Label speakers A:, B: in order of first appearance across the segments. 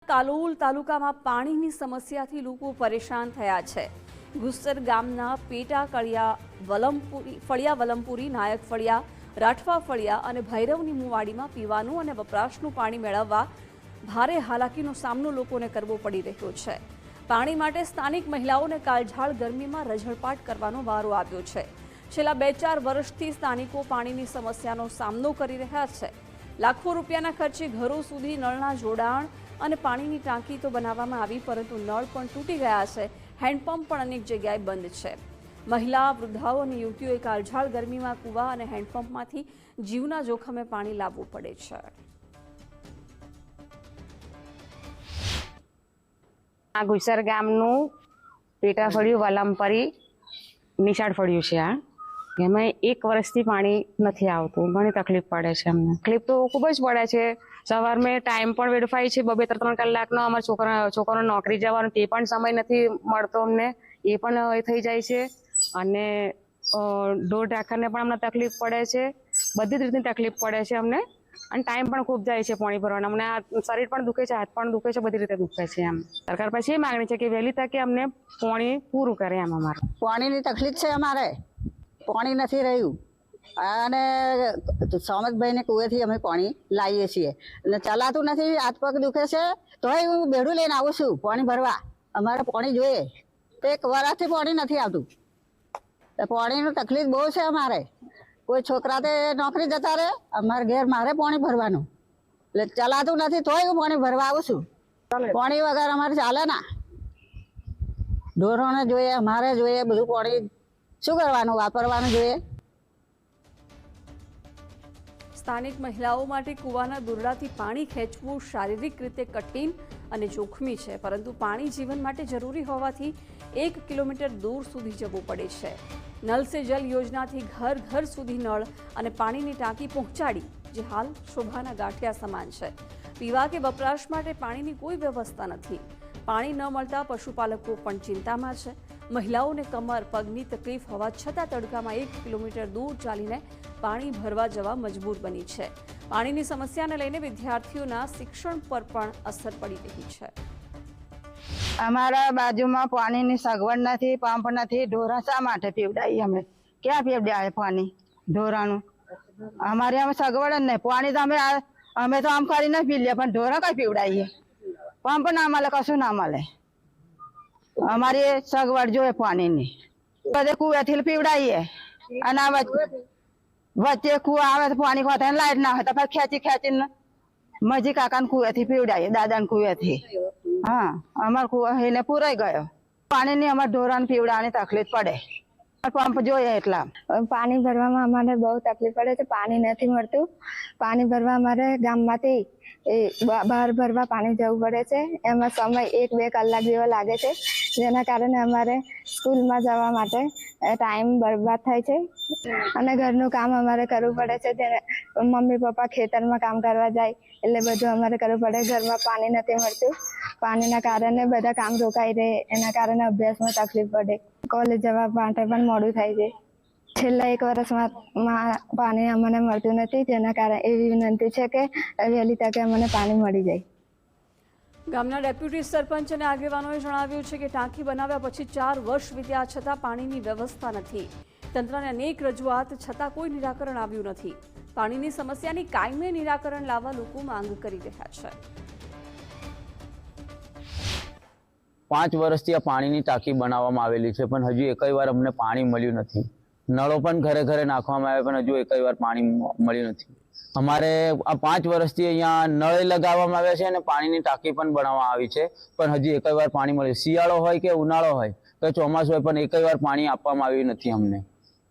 A: કાલોલ તાલુકામાં પાણીની સમસ્યાથી લોકો પરેશાન થયા છે। ગુસ્સર ગામના પેટા કળિયા ફળિયા વલમપુરી, નાયક ફળિયા, રાઠવા ફળિયા અને ભૈરવની મુવાડીમાં પીવાનું અને વપરાશનું પાણી મેળવવા ભારે હાલાકીનો સામનો લોકોને કરવો પડી રહ્યો છે। પાણી માટે સ્થાનિક મહિલાઓને કાળઝાળ ગરમીમાં રઝળપાટ કરવાનો વારો આવ્યો છે। છેલ્લા 2-4 વર્ષથી સ્થાનિકો પાણીની સમસ્યાનો સામનો કરી રહ્યા છે। લાખો રૂપિયાના ખર્ચે ઘરો સુધી નળના જોડાણ અને પાણીની ટાંકી તો બનાવવામાં આવી, પરંતુ નળ પણ તૂટી ગયા છે। હેન્ડપંપ પણ અનેક જગ્યાએ બંધ છે। મહિલા, વૃદ્ધાઓ અને યુવતીઓએ કાળઝાળ ગરમીમાં કૂવા અને હેન્ડપંપમાંથી જીવના જોખમે પાણી લાવવું પડે છે।
B: આ ગુસર ગામનું પેટા ફળિયું વલમપરી નિશાળ ફળિયું છે। આ એમાં 1 વર્ષથી પાણી નથી આવતું। ઘણી તકલીફ પડે છે અમને। તકલીફ તો ખૂબ જ પડે છે। સવારમાં ટાઈમ પણ વેડફાય છે, 2-3 કલાકનો। અમારા છોકરાનો નોકરી જવાનો તે પણ સમય નથી મળતો અમને, એ પણ એ થઈ જાય છે। અને ઢોર ઢાંખરને પણ અમને તકલીફ પડે છે। બધી જ રીતની તકલીફ પડે છે અમને। અને ટાઈમ પણ ખૂબ જાય છે પાણી ભરવાના। અમને આ શરીર પણ દુખે છે, હાથ પણ દુખે છે, બધી રીતે દુખે છે એમ। સરકાર પાસે એ માંગણી છે કે વહેલી તકે અમને પાણી પૂરું કરે એમ। અમારે
C: પાણીની તકલીફ છે, અમારે પાણી નથી રહ્યું। અને સોમતભાઈને કુવેથી અમે પાણી લાવીએ છીએ અને ચલાતું નથી, હાથ પગ દુખે છે, તોય હું બેડું લઈને આવું છું પાણી ભરવા। અમારે પાણી જોઈએ, 1 વર્ષથી પાણી નથી આવતું। પાણીની તકલીફ બહુ છે અમારે। કોઈ છોકરા તે નોકરી જતા રહે, અમારે ઘેર મારે પાણી ભરવાનું, એટલે ચલાતું નથી, તોય હું પાણી ભરવા આવું છું। પાણી વગર અમારે ચાલે ના। ઢોરોને જોઈએ, અમારે જોઈએ, બધું પાણી શું કરવાનું, વાપરવાનું જોઈએ।
A: સ્થાનિક મહિલાઓ માટે કૂવાના દોરડાથી પાણી ખેંચવું શારીરિક રીતે કઠિન અને જોખમી છે, પરંતુ પાણી જીવન માટે જરૂરી હોવાથી 1 કિલોમીટર દૂર સુધી જવું પડે છે। નલ સે જલ યોજનાથી ઘર ઘર સુધી નળ અને પાણીની ટાંકી પહોંચાડી, જે હાલ શોભાના ગાંઠિયા સમાન છે। પીવા કે વપરાશ માટે પાણીની કોઈ વ્યવસ્થા નથી। પાણી ન મળતા પશુપાલકો પણ ચિંતામાં છે। મહિલાઓને કમર પગની તકલીફ હોવા છતાં તડકામાં 1 કિલોમીટર દૂર ચાલીને પાણી ભરવા જવા મજબૂર બની છે। પાણીની સમસ્યાને લઈને વિદ્યાર્થીઓના શિક્ષણ પર પણ અસર પડી રહી છે।
D: અમારા બાજુમાં પાણીની સગવડ નથી, પંપ નથી। ઢોરા શા માટે પીવડાવીએ અમે? ક્યાં પીવડાવે પાણી ઢોરાનું? અમારે આમ સગવડ જ નહીં। પાણી તો અમે તો આમ કરીને પી લઈએ, પણ ઢોરા કઈ પીવડાવીએ? પંપ ના મળે, કશું ના મળે। અમારી સગવડ જોઈએ પાણીની। બધે કુવેથી પીવડાવીએ અને વચ્ચે કુવા આવે તો પાણી ખોતા લાઈટ ના હોય તો ખેંચી ખેંચીને મજી કાકાને કુવેથી પીવડાવીએ, દાદાને કુવેથી। હા, અમારે કુવા એને પૂરાઈ ગયો। પાણીની અમારે ઢોરાને પીવડાવવાની તકલીફ પડે। પંપ જોઈએ એટલા।
E: પાણી ભરવામાં અમારે બહુ તકલીફ પડે છે। પાણી નથી મળતું। પાણી ભરવા અમારે ગામમાંથી બહાર ભરવા પાણી જવું પડે છે। એમાં સમય 1-2 કલાક જેવો લાગે છે, જેના કારણે અમારે સ્કૂલમાં જવા માટે ટાઈમ બરબાદ થાય છે અને ઘરનું કામ અમારે કરવું પડે છે। મમ્મી પપ્પા ખેતરમાં કામ કરવા જાય એટલે બધું અમારે કરવું પડે। ઘરમાં પાણી નથી મળતું, પાણીના કારણે બધા કામ રોકાઈ રહે, એના કારણે અભ્યાસમાં તકલીફ પડે। કોલેજ જવા માટે પણ મોડું થાય છે। છેલ્લા 1 વર્ષમાં પાણી અમને મળતું નથી, જેના કારણે એવી વિનંતી છે કે વહેલી તકે અમને પાણી મળી જાય।
A: ગામના ડેપ્યુટી સરપંચ અને આગેવાનોએ જણાવ્યું છે કે ટાંકી બનાવ્યા પછી 4 વર્ષ વીત્યા છતાં પાણીની વ્યવસ્થા નથી। તંત્રને અનેક રજૂઆત છતાં કોઈ નિરાકરણ આવ્યું નથી। પાણીની સમસ્યાની કાયમી નિરાકરણ લાવવા લોકો માંગ કરી રહ્યા છે।
F: 5 વર્ષથી આ પાણીની ટાંકી બનાવવામાં આવેલી છે, પણ હજુ એકય વાર અમને પાણી મળ્યું નથી। નળો પણ ઘરે ઘરે નાખવામાં આવે, પણ હજુ એકય વાર પાણી મળ્યું નથી। અમારે આ 5 વર્ષથી અહીંયા નળ લગાવવામાં આવ્યા છે અને પાણીની ટાંકી પણ બનાવવામાં આવી છે, પણ હજી એકય વાર પાણી મળ્યું। શિયાળો હોય કે ઉનાળો હોય કે ચોમાસું હોય, પણ એકય વાર પાણી આપવામાં આવ્યું નથી અમને।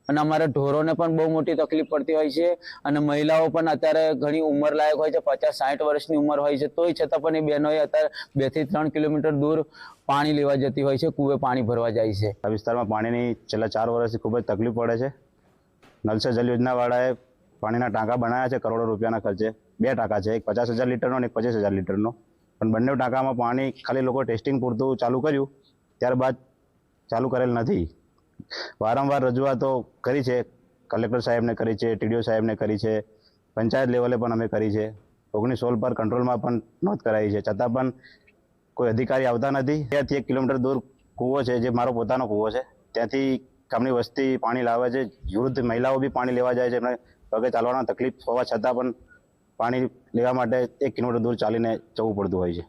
F: અને અમારે ઢોરોને પણ બહુ મોટી તકલીફ પડતી હોય છે અને મહિલાઓ પણ અત્યારે ઘણી ઉંમરલાયક હોય છે, 50-60 વર્ષની ઉંમર હોય છે, તોય છતાં પણ એ બહેનોએ અત્યારે 2 થી 3 કિલોમીટર દૂર પાણી લેવા જતી હોય છે, કૂવે પાણી ભરવા જાય છે।
G: આ વિસ્તારમાં પાણીની છેલ્લા 4 વર્ષથી ખૂબ જ તકલીફ પડે છે। નલ સે જલ યોજનાવાળાએ પાણીના ટાંકા બનાવ્યા છે કરોડો રૂપિયાના ખર્ચે। 2 ટાંકા છે, એક 50,000 લીટરનો અને એક 25,000 લીટરનો, પણ બંને ટાંકામાં પાણી ખાલી લોકો ટેસ્ટિંગ પૂરતું ચાલુ કર્યું, ત્યારબાદ ચાલુ કરેલ નથી। વારંવાર રજૂઆતો કરી છે, કલેક્ટર સાહેબને કરી છે, ટીડીઓ સાહેબને કરી છે, પંચાયત લેવલે પણ અમે કરી છે। 1916 પર કંટ્રોલમાં પણ નોંધ કરાવી છે, છતાં પણ કોઈ અધિકારી આવતા નથી. ત્યાંથી 1 કિલોમીટર દૂર કૂવો છે, જે મારો પોતાનો કૂવો છે. ત્યાંથી ગામની વસ્તી પાણી લાવે છે. વૃદ્ધ મહિલાઓ બી પાણી લેવા જાય છે. એમને પગે ચાલવાનો તકલીફ હોવા છતાં પણ પાણી લેવા માટે 1 કિલોમીટર દૂર ચાલીને જવું પડતું હોય છે.